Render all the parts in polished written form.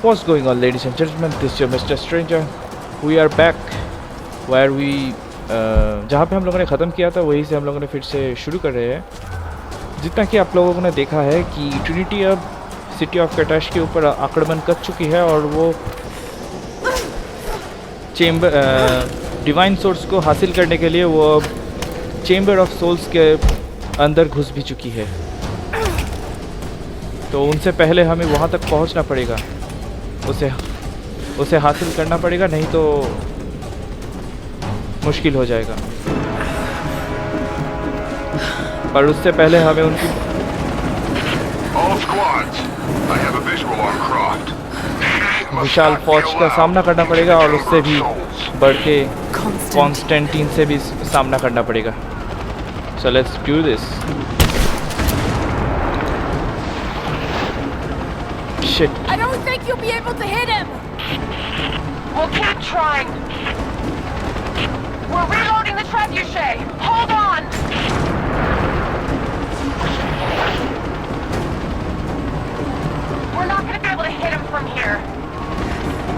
What's going on, ladies and gentlemen? This is your Mr. Stranger. We are back where we जहाँ पे हम लोगों ने ख़त्म किया था वहीं से हम लोगों ने फिर से शुरू कर रहे हैं। जितना कि आप लोगों ने देखा है कि ट्रिनिटी अब सिटी ऑफ कैटाश के ऊपर आक्रमण कर चुकी है और वो चेम्बर डिवाइन सोर्स को हासिल करने के लिए वो अब चेम्बर ऑफ सोल्स के अंदर घुस भी चुकी है। तो उनसे पहले हमें वहाँ तक पहुँचना पड़ेगा, उसे हासिल करना पड़ेगा, नहीं तो मुश्किल हो जाएगा। पर उससे पहले हमें उनकी विशाल फौज का सामना करना पड़ेगा और उससे भी बढ़ के कॉन्स्टेंटीन से भी सामना करना पड़ेगा। So let's do this. Shit. I don't think you'll be able to hit him. We'll keep trying. We're reloading the trebuchet. Hold on. We're not going to be able to hit him from here.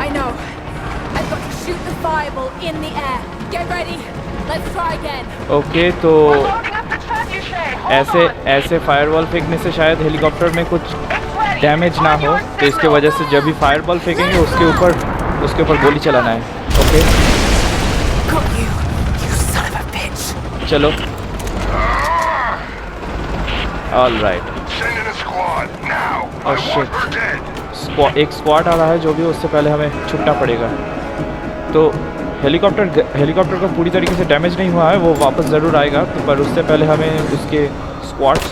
I know. I've got to shoot the fireball in the air. Get ready. Let's try again. Okay, तो We're loading up the trebuchet. Hold on. ऐसे fireball फेंकने से शायद helicopter में कुछ damage ना हो, तो इसके वजह से जब भी फायरबॉल फेंकेंगे उसके ऊपर गोली चलाना है। ओके चलो, ऑल राइट। और शिट, एक स्क्वाड आ रहा है जो भी, उससे पहले हमें छुटना पड़ेगा। तो हेलीकॉप्टर का पूरी तरीके से डैमेज नहीं हुआ है, वो वापस ज़रूर आएगा, तो पर उससे पहले हमें उसके स्क्वाड्स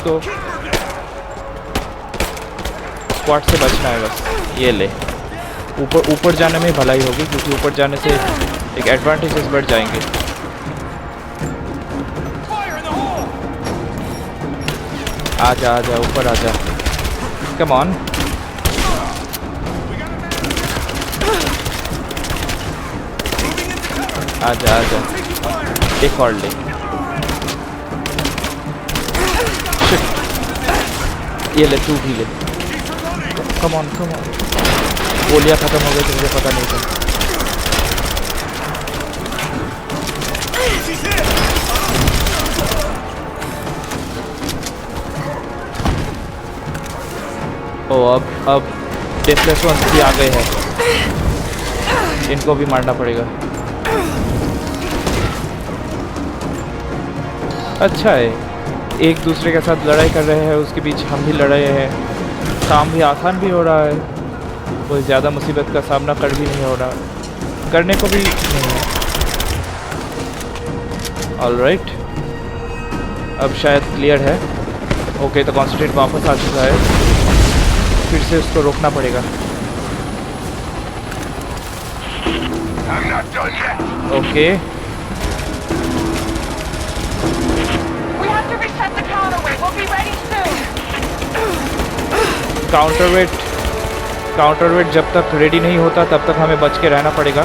से बचना है बस। ये ले, ऊपर जाने में भलाई होगी, क्योंकि ऊपर जाने से एक एडवांटेजेस बढ़ जाएंगे। आजा ऊपर आजा, कम ऑन। आजा एक और ले। शिट, ये ले, तू भी ले। Come on. गोलियाँ ख़त्म हो गई तो मुझे पता नहीं था। ओ अब डेथलेस वंस भी आ गए हैं, इनको भी मारना पड़ेगा। अच्छा है, एक दूसरे के साथ लड़ाई कर रहे हैं, उसके बीच हम भी लड़ रहे हैं, काम भी आसान भी हो रहा है, कोई ज़्यादा मुसीबत का सामना भी नहीं हो रहा, करने को भी नहीं है। ऑलराइट, अब शायद क्लियर है। ओके, तो कॉन्सेंट्रेट वापस आ चुका है, फिर से उसको रोकना पड़ेगा। ओके, काउंटरवेट जब तक रेडी नहीं होता तब तक हमें बच के रहना पड़ेगा।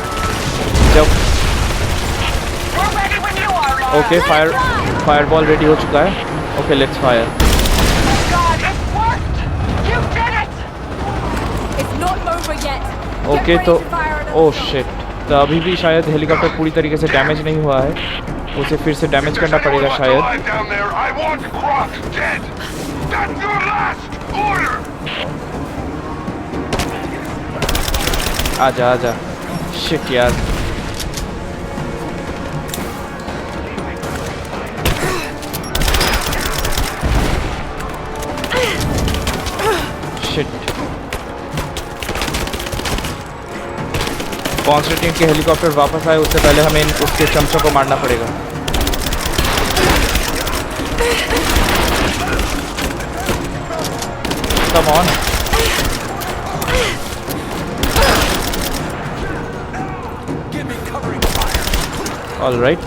जब ओके, फायरबॉल रेडी हो चुका है। Okay, let's fire. ओके, तो ओह शिट, तो अभी भी शायद हेलीकॉप्टर पूरी तरीके से डैमेज नहीं हुआ है, उसे फिर से डैमेज करना पड़ेगा शायद। आजा शिट यार, शिट। कॉन्स्टेंटीन के हेलीकॉप्टर वापस आए उससे पहले हमें उसके चमचों को मारना पड़ेगा। Come on. All right.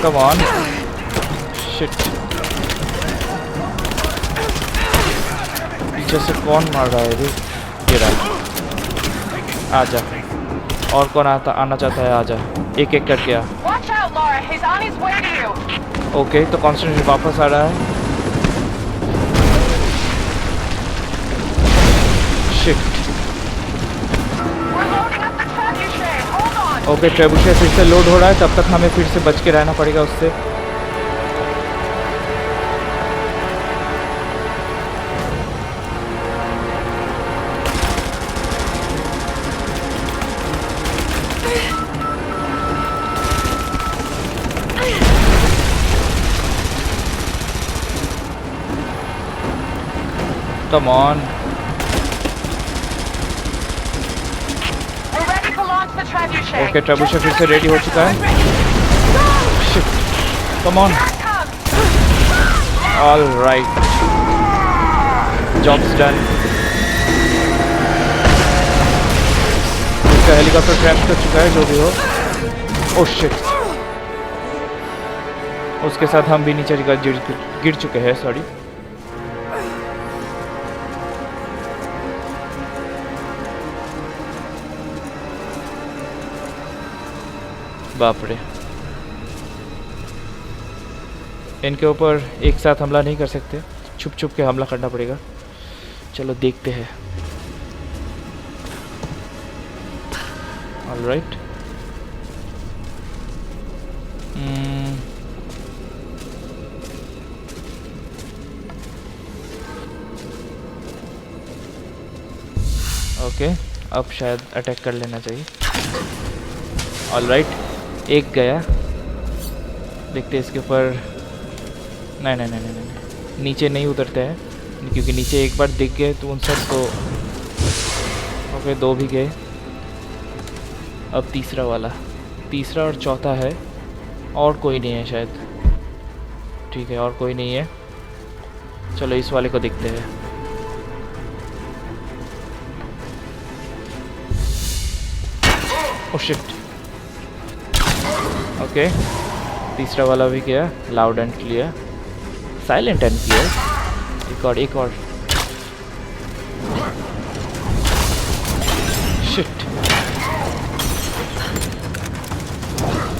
Come on. Shit. पीछे से कौन मार रहा है? ये रहा। आजा। और कौन आना चाहता है? आजा। एक एक करके आ। ओके, तो कॉन्स्टेंट वापस आ रहा है। Shit. We're loading up the trebuchet. Hold on. Okay, trebuchet फिर से लोड हो रहा है, तब तक हमें फिर से बच के रहना पड़ेगा उससे। Come on. We're ready to launch the trebuchet. Okay, trebuchet फिर से रेडी हो चुका है। Shit, come on. Here it comes. All right, job's done. इसका हेलीकॉप्टर क्रैश कर चुका है, जो भी हो। ओह शिट, उसके साथ हम भी नीचे गिर चुके हैं, सॉरी। बाप रे, इनके ऊपर एक साथ हमला नहीं कर सकते, छुप छुप के हमला करना पड़ेगा। चलो देखते हैं। ऑलराइट, ओके, अब शायद अटैक कर लेना चाहिए। ऑलराइट, एक गया। देखते हैं इसके ऊपर। नहीं नहीं नहीं नहीं नहीं, नीचे नहीं उतरते हैं, क्योंकि नीचे एक बार दिख गए तो उन सब को। ओके, दो भी गए। अब तीसरा वाला, तीसरा और चौथा है, और कोई नहीं है शायद। ठीक है, और कोई नहीं है। चलो इस वाले को देखते हैं। ओह शिट, ओके, तीसरा वाला भी गया। Loud and clear, silent and clear. एक और। Shit,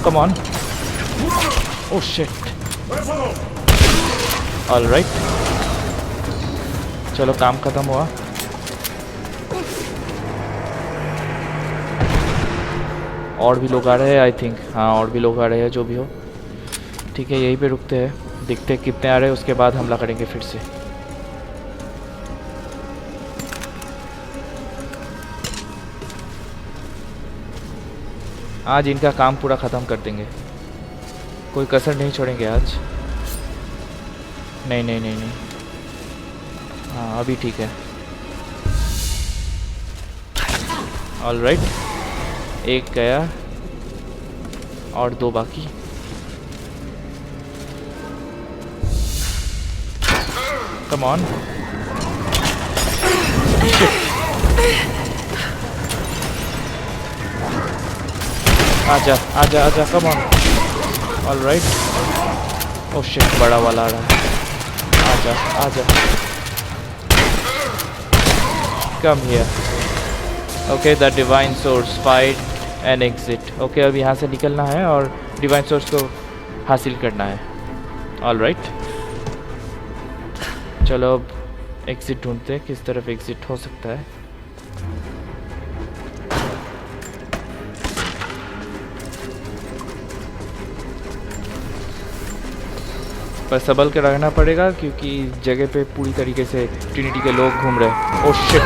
come on. Oh shit, alright, चलो काम खत्म हुआ। और भी लोग आ रहे हैं आई थिंक। हाँ, और भी लोग आ रहे हैं, जो भी हो। ठीक है, यहीं पे रुकते हैं, देखते हैं कितने आ रहे हैं, उसके बाद हमला करेंगे फिर से। आज इनका काम पूरा ख़त्म कर देंगे, कोई कसर नहीं छोड़ेंगे आज। नहीं नहीं नहीं नहीं, हाँ अभी ठीक है। ऑलराइट, एक गया और दो बाकी। Come on. आजा आजा आजा, come on. Alright, oh shit, बड़ा वाला आ रहा है। आजा आजा, come here. Okay, the divine source, fight and exit. Okay, अब यहाँ से निकलना है और डिवाइन सोर्स को हासिल करना है। ऑलराइट, चलो अब एग्जिट ढूंढते हैं, किस तरफ एग्जिट हो सकता है। पर संभल के रहना पड़ेगा, क्योंकि जगह पे पूरी तरीके से ट्रिनिटी के लोग घूम रहे हैं। Oh shit,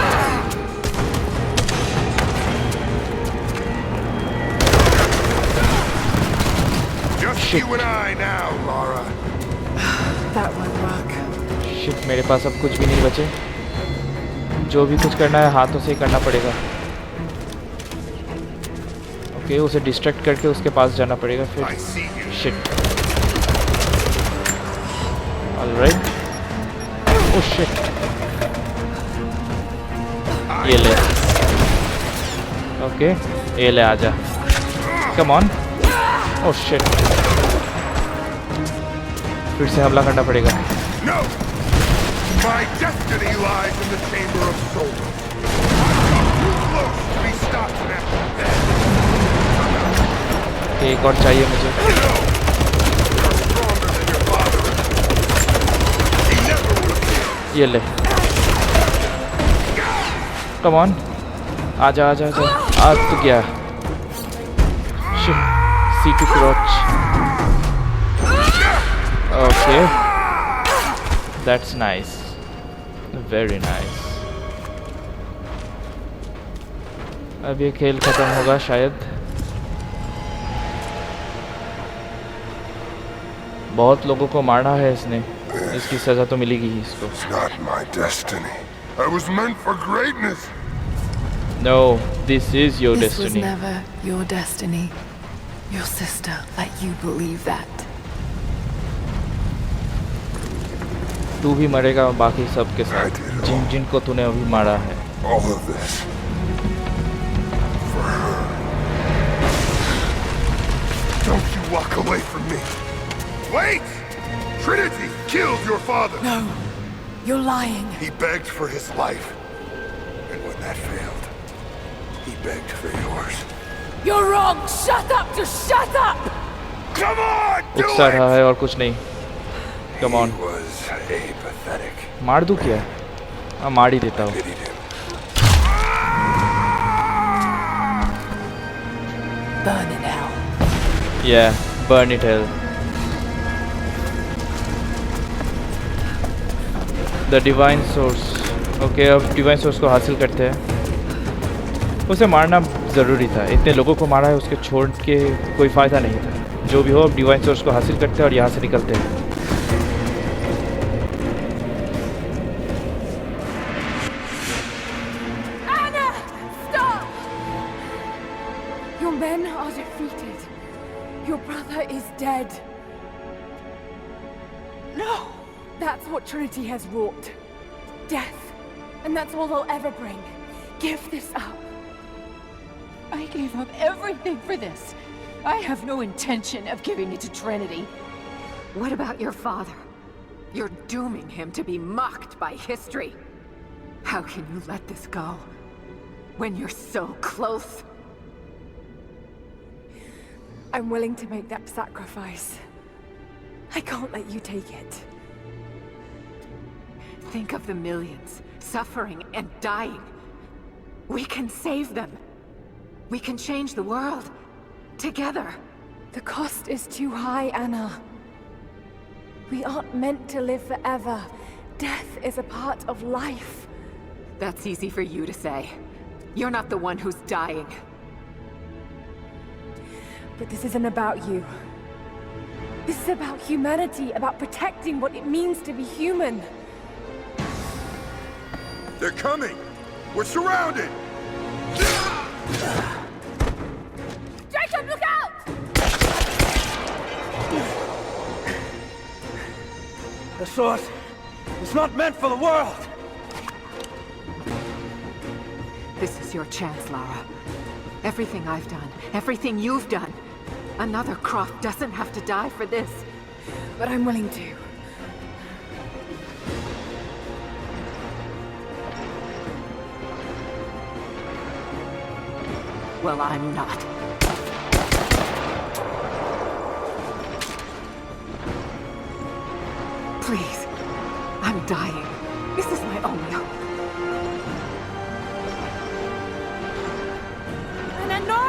You and I now, Lara. That won't work. Shit, मेरे पास अब कुछ भी नहीं बचे। जो भी कुछ करना है हाथों से ही करना पड़ेगा। ओके, उसे डिस्ट्रैक्ट करके उसके पास जाना पड़ेगा फिर। I see you. Shit, alright, oh shit, ये ले। ओके, ये ले, आजा, कम ऑन। ओह शिट, फिर से हमला करना पड़ेगा। No! My destiny lies in the Chamber of Souls. Too close to be stopped in that. एक और चाहिए मुझे। You're stronger than your father. He never would have. ये ले, कम ऑन, आजा आजा आजा, आज तो क्या C2 crouch. Okay, that's nice, very nice. अब ये खेल खत्म होगा शायद. बहुत लोगों को मारा है इसने, इसकी सजा तो मिलेगी ही इसको. It's not my destiny. I was meant for greatness. No, this is your This was destiny. never your destiny. Your sister let you believe that. तू भी मरेगा बाकी सब के साथ, जिनको तूने अभी मारा है. All of this. For her. Don't you walk away from me. Wait! Trinity killed your father. No, you're lying. He begged for his life. And when that failed, he begged for yours. You're wrong! Shut up! Just shut up! Come on! Do उकसा रहा it! है और कुछ नहीं. Come on. He was apathetic. मार दूं क्या? हाँ मार ही देता हूँ. Pitied him. Burn in hell. Yeah, burn it hell. The divine source. Okay, अब divine source को हासिल करते हैं. उसे मारना ज़रूरी था. इतने लोगों को मारा है, उसके छोड़ के कोई फ़ायदा नहीं था. जो भी हो, अब डिवाइन सोर्स को हासिल करते हैं और यहाँ से निकलते हैं. Anna! Stop! Your men are defeated. Your brother is dead. No! That's what Trinity has wrought. Death. And that's all they'll ever bring. Give this up. I gave up everything for this. I have no intention of giving it to Trinity. What about your father? You're dooming him to be mocked by history. How can you let this go? When you're so close? I'm willing to make that sacrifice. I can't let you take it. Think of the millions, suffering and dying. We can save them. We can change the world. Together. The cost is too high, Anna. We aren't meant to live forever. Death is a part of life. That's easy for you to say. You're not the one who's dying. But this isn't about you. This is about humanity, about protecting what it means to be human. They're coming! We're surrounded! Jacob, look out! The source is not meant for the world! This is your chance, Lara. Everything I've done, everything you've done. Another Croft doesn't have to die for this. But I'm willing to. Well, I'm not. Please. I'm dying. This is my only hope. Anna, no!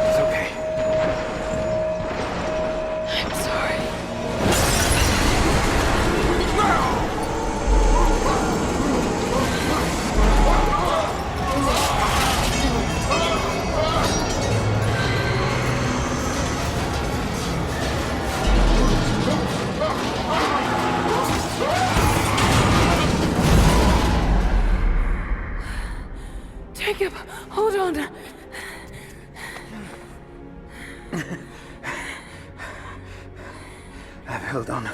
It's okay. I'm sorry. Jacob, hold on. I've held on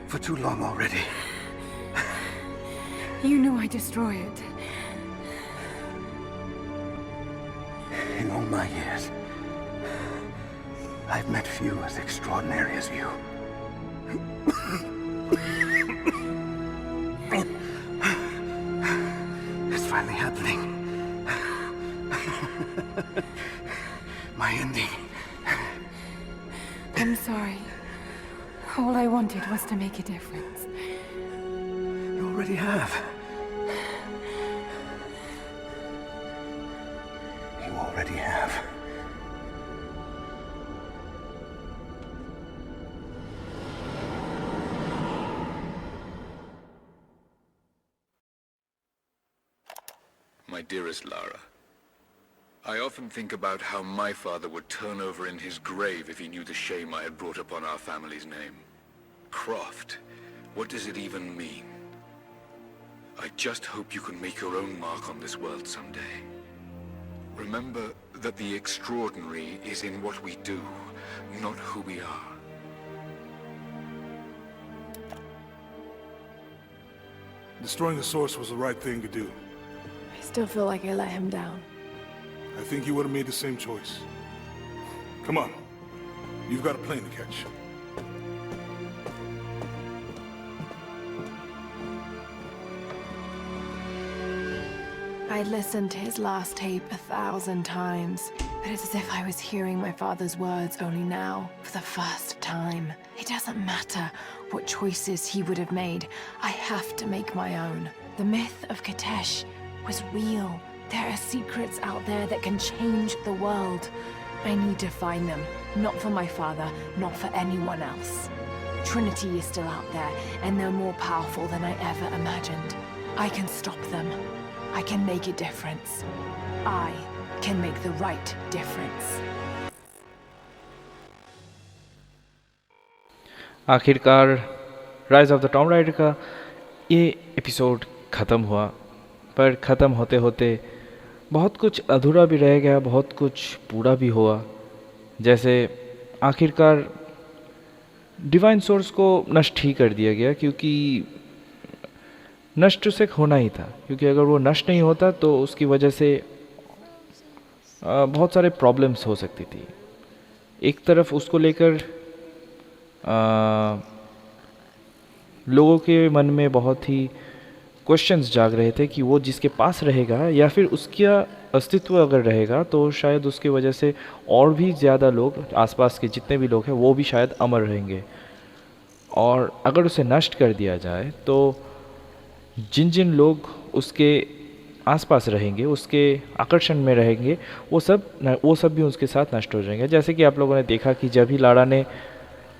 for too long already. You knew I'd destroy it. my years, I've met few as extraordinary as you. It's finally happening. My ending. I'm sorry. All I wanted was to make a difference. You already have. You already have. My dearest Lara, I often think about how my father would turn over in his grave if he knew the shame I had brought upon our family's name. Croft, what does it even mean? I just hope you can make your own mark on this world someday. Remember that the extraordinary is in what we do, not who we are. Destroying the source was the right thing to do. I still feel like I let him down. I think you would have made the same choice. Come on. You've got a plane to catch. I listened to his last tape 1,000 times, but it's as if I was hearing my father's words only now, for the first time. It doesn't matter what choices he would have made. I have to make my own. The myth of Katesh was real. There are secrets out there that can change the world. I need to find them, not for my father, not for anyone else. Trinity is still out there, and they're more powerful than I ever imagined. I can stop them. I can make a difference. I can make the right difference. आखिरकार rise of the Tom rider का ये episode ख़त्म हुआ, पर ख़त्म होते होते बहुत कुछ अधूरा भी रह गया, बहुत कुछ पूरा भी हुआ। जैसे आखिरकार डिवाइन सोर्स को नष्ट ही कर दिया गया, क्योंकि नष्ट उसे होना ही था, क्योंकि अगर वो नष्ट नहीं होता तो उसकी वजह से बहुत सारे प्रॉब्लम्स हो सकती थी। एक तरफ उसको लेकर लोगों के मन में बहुत ही क्वेश्चंस जाग रहे थे कि वो जिसके पास रहेगा या फिर उसका अस्तित्व अगर रहेगा तो शायद उसकी वजह से और भी ज़्यादा लोग, आसपास के जितने भी लोग हैं वो भी शायद अमर रहेंगे। और अगर उसे नष्ट कर दिया जाए तो जिन जिन लोग उसके आसपास रहेंगे, उसके आकर्षण में रहेंगे, वो सब भी उसके साथ नष्ट हो जाएंगे। जैसे कि आप लोगों ने देखा कि जब ही लाड़ा ने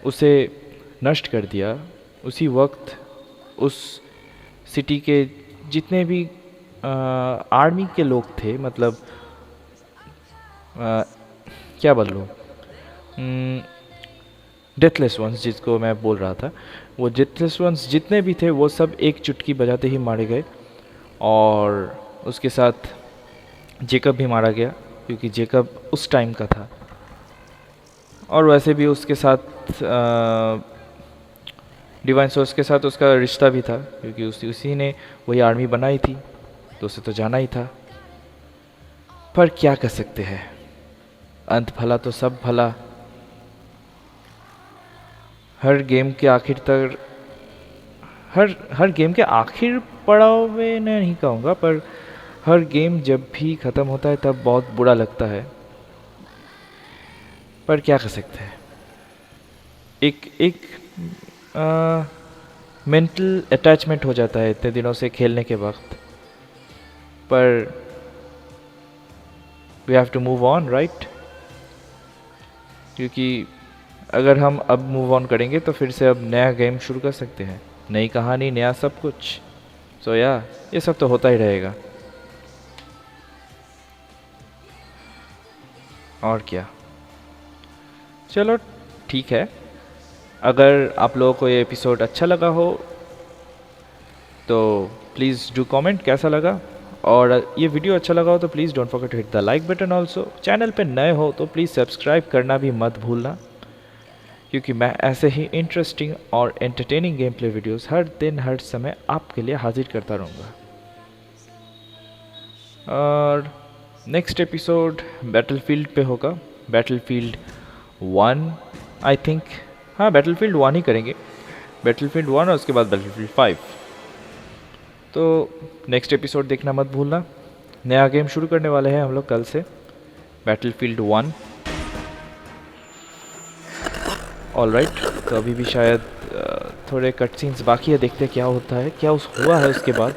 उसे नष्ट कर दिया, उसी वक्त उस सिटी के जितने भी आर्मी के लोग थे, मतलब क्या बोल लूँ, डेथलेस वंस जिसको मैं बोल रहा था, वो डेथलेस वंस जितने भी थे वो सब एक चुटकी बजाते ही मारे गए। और उसके साथ जेकब भी मारा गया, क्योंकि जेकब उस टाइम का था। और वैसे भी उसके साथ डिवाइन सोर्स के साथ उसका रिश्ता भी था, क्योंकि उसी ने वही आर्मी बनाई थी, तो उसे तो जाना ही था। पर क्या कर सकते हैं, अंत भला तो सब भला। हर गेम के आखिर तक, हर गेम के आखिर पड़ाव में नहीं कहूँगा, पर हर गेम जब भी ख़त्म होता है तब बहुत बुरा लगता है। पर क्या कर सकते हैं, एक मेंटल अटैचमेंट हो जाता है इतने दिनों से खेलने के वक्त। पर we have to move on, right? क्योंकि अगर हम अब मूव ऑन करेंगे तो फिर से अब नया गेम शुरू कर सकते हैं, नई कहानी, नया सब कुछ। सो ये सब तो होता ही रहेगा। और क्या, चलो ठीक है। अगर आप लोगों को ये एपिसोड अच्छा लगा हो तो प्लीज़ डू कमेंट कैसा लगा, और ये वीडियो अच्छा लगा हो तो please don't forget to hit the like button. Also channel पे नए हो तो प्लीज़ सब्सक्राइब करना भी मत भूलना, क्योंकि मैं ऐसे ही इंटरेस्टिंग और एंटरटेनिंग गेम प्ले वीडियोज़ हर दिन हर समय आपके लिए हाजिर करता रहूँगा। और नेक्स्ट एपिसोड बैटलफील्ड पे होगा, बैटलफील्ड 1 आई थिंक, हाँ बैटलफील्ड 1 ही करेंगे, बैटलफील्ड 1 और उसके बाद बैटलफील्ड 5। तो नेक्स्ट एपिसोड देखना मत भूलना। नया गेम शुरू करने वाले हैं हम लोग कल से, बैटलफील्ड 1। ऑलराइट, तो अभी भी शायद थोड़े कट सीन्स बाकी है, देखते क्या होता है, क्या हुआ है उसके बाद,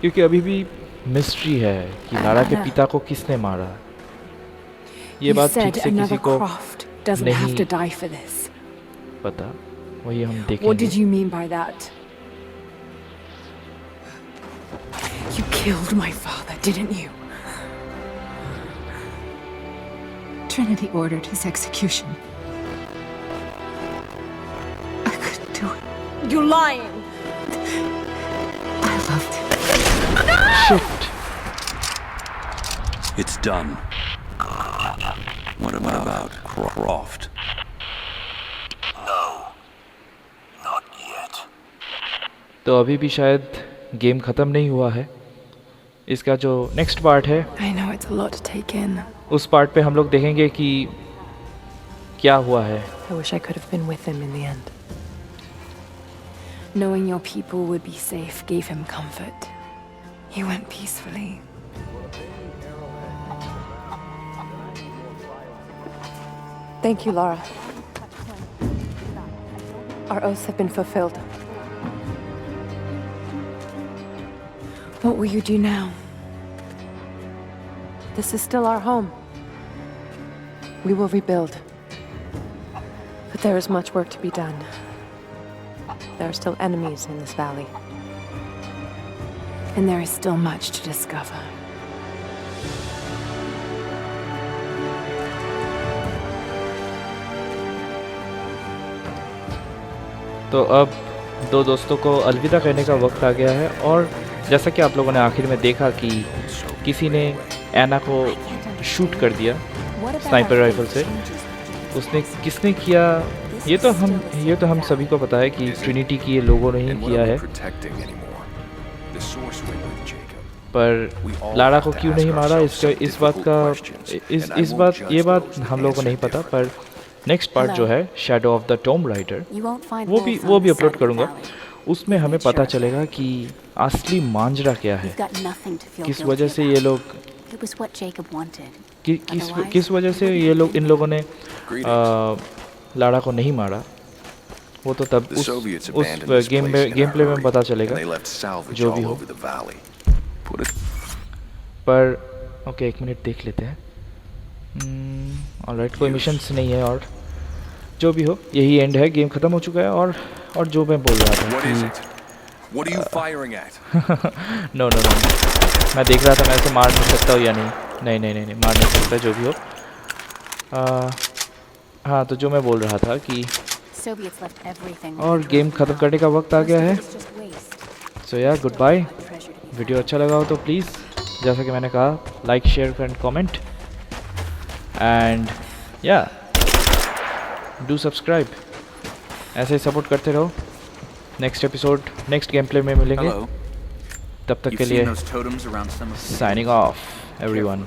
क्योंकि अभी भी मिस्ट्री है कि लारा के पिता को किसने मारा। ये बात ठीक से किसी को नहीं पता, वही हम देखेंगे। What did you mean by that? You killed my father, didn't you? Trinity ordered his execution. I couldn't do it. You're lying! I loved him. Shit. It's done. What about Croft? No. Not yet. तो अभी भी शायद game ख़त्म नहीं हुआ है। इसका जो नेक्स्ट पार्ट है, I know it's a lot to take in. उस पार्ट पे हम लोग देखेंगे कि क्या हुआ है। I wish I could have been with him in the end. Knowing your people would be safe gave him comfort. He went peacefully. Thank you, Lara. Our oaths have been fulfilled. What will you do now? This is still our home. We will rebuild. But there is much work to be done. There are still enemies in this valley. And there is still much to discover. तो अब दो दोस्तों को अलविदा कहने का वक्त आ गया है, और जैसा कि आप लोगों ने आखिर में देखा कि किसी ने एना को शूट कर दिया स्नाइपर राइफल से। उसने किसने किया ये तो हम सभी को पता है कि ट्रिनिटी की ये लोगों ने ही किया है, पर लारा को क्यों नहीं मारा ये बात हम लोगों को नहीं पता। पर नेक्स्ट पार्ट जो है shadow of the Tom rider, वो भी अपलोड करूँगा। उसमें हमें पता चलेगा कि असली मांजरा क्या है, किस वजह से ये लोग किस वजह से ये लोग इन लोगों ने लारा को नहीं मारा। वो तो तब उस गेम प्ले में पता चलेगा जो भी हो। पर ओके, एक मिनट देख लेते हैं। ऑलराइट, कोई मिशंस नहीं है, और जो भी हो यही एंड है, गेम ख़त्म हो चुका है। और जो मैं बोल रहा था कि नो मैं देख रहा था मैं इसे मार नहीं सकता हूँ या नहीं मार नहीं सकता, जो भी हो। हाँ, तो जो मैं बोल रहा था कि और गेम ख़त्म करने का वक्त आ गया है। सो यार, गुड बाय। वीडियो अच्छा लगा हो तो प्लीज़, जैसा कि मैंने कहा, like share and comment, and या डू सब्सक्राइब। ऐसे ही सपोर्ट करते रहो। Next episode next game play में मिलेंगे, तब तक के लिए साइनिंग ऑफ एवरीवन।